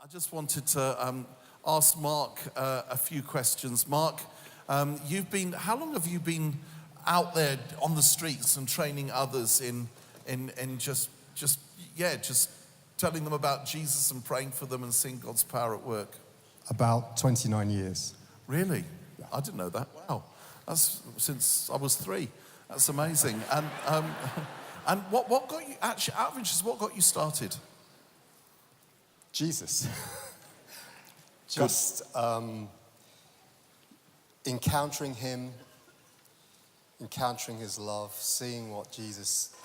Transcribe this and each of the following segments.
I just wanted to ask Mark a few questions. Mark, how long have you been out there on the streets and training others in just telling them about Jesus and praying for them and seeing God's power at work? About 29 years. Really? Yeah. I didn't know that. Wow. That's since I was 3. That's amazing. And what got you, actually, out of interest, what got you started? Jesus. Just encountering him, encountering his love, seeing what Jesus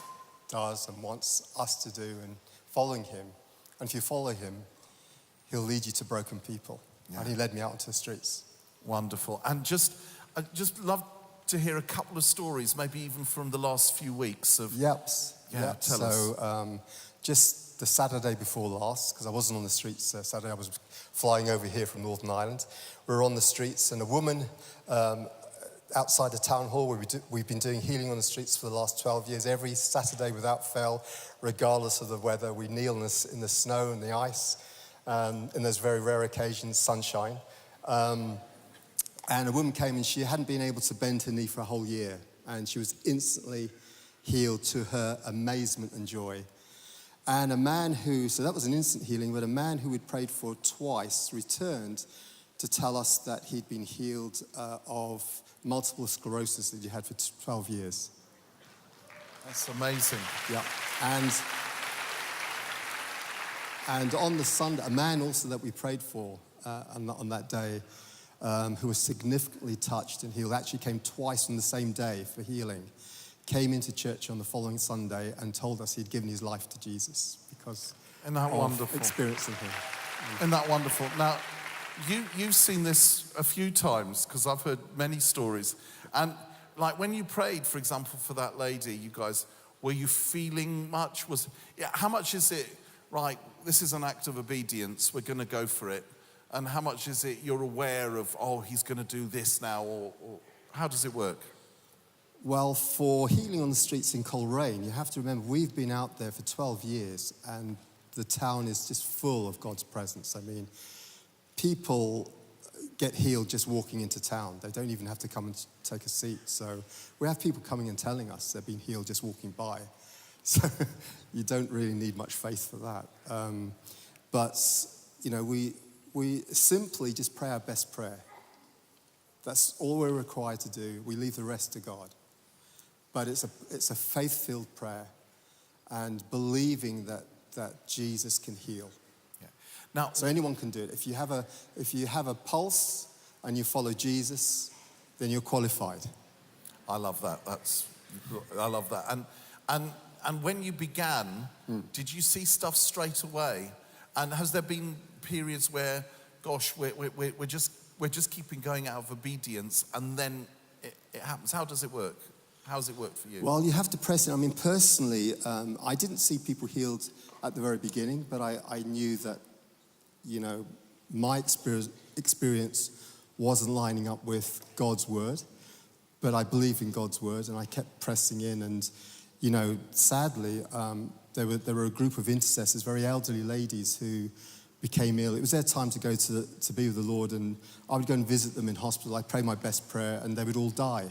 does and wants us to do, and following him. And if you follow him, he'll lead you to broken people. Yeah. And he led me out into the streets. Wonderful. And I just love to hear a couple of stories, maybe even from the last few weeks of... Yep. Tell us. So just the Saturday before last, because I wasn't on the streets Saturday, I was flying over here from Northern Ireland. We were on the streets, and a woman outside the town hall, where we've been doing healing on the streets for the last 12 years, every Saturday without fail, regardless of the weather. We kneel in the snow and the ice, and those very rare occasions, sunshine. And a woman came, and she hadn't been able to bend her knee for a whole year, and she was instantly healed to her amazement and joy. And a man so that was an instant healing, but a man who we'd prayed for twice returned to tell us that he'd been healed of multiple sclerosis that he had for 12 years. That's amazing. Yeah. And on the Sunday, a man also that we prayed for on that day, who was significantly touched and healed, actually came twice on the same day for healing, came into church on the following Sunday and told us he'd given his life to Jesus because of experiencing him. Isn't that wonderful? Now, you've seen this a few times, because I've heard many stories. And like when you prayed, for example, for that lady, you guys, were you feeling much? How much is it, right, this is an act of obedience, we're going to go for it? And how much is it you're aware of, he's going to do this now, or how does it work? Well, for healing on the streets in Coleraine, you have to remember we've been out there for 12 years, and the town is just full of God's presence. I mean, people get healed just walking into town. They don't even have to come and take a seat. So we have people coming and telling us they've been healed just walking by. So you don't really need much faith for that. But, you know, we simply just pray our best prayer. That's all we're required to do. We leave the rest to God. But it's a faith-filled prayer and believing that Jesus can heal. Yeah. Now, so anyone can do it. If you have a pulse and you follow Jesus, then you're qualified. I love that. I love that. And when you began, did you see stuff straight away? And has there been periods where, gosh, we're just keeping going out of obedience, and then it happens? How does it work? How does it work for you? Well, you have to press it. I mean, personally, I didn't see people healed at the very beginning, but I knew that, you know, my experience wasn't lining up with God's word, but I believe in God's word, and I kept pressing in. And, you know, sadly, there were a group of intercessors, very elderly ladies who became ill. It was their time to go to be with the Lord, and I would go and visit them in hospital. I'd pray my best prayer, and they would all die.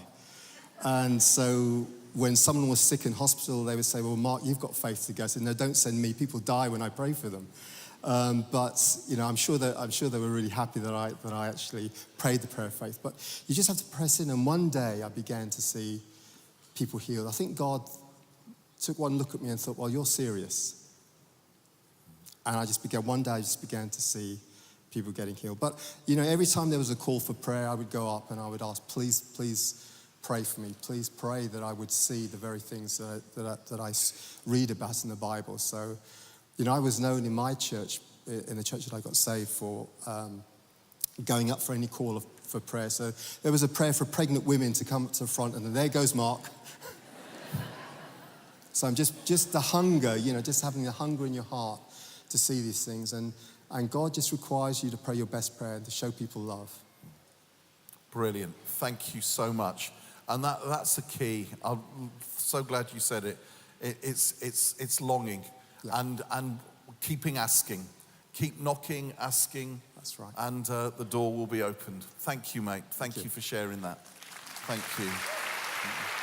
And so when someone was sick in hospital, they would say, well, Mark, you've got faith to go. I said, no, don't send me. People die when I pray for them. But, you know, I'm sure they were really happy that I actually prayed the prayer of faith. But you just have to press in. And one day I began to see people healed. I think God took one look at me and thought, well, you're serious. And one day I just began to see people getting healed. But, you know, every time there was a call for prayer, I would go up and I would ask, please pray for me. Please pray that I would see the very things that I read about in the Bible. So, you know, I was known in my church, in the church that I got saved, for going up for any call for prayer. So there was a prayer for pregnant women to come up to the front, and then there goes Mark. So I'm just the hunger, you know, just having the hunger in your heart to see these things. And God just requires you to pray your best prayer and to show people love. Brilliant. Thank you so much. And that's the key. I'm so glad you said it. It's longing, yeah. and keeping asking, keep knocking, asking. That's right. And the door will be opened. Thank you, mate. Thank you. you for sharing that. Thank you.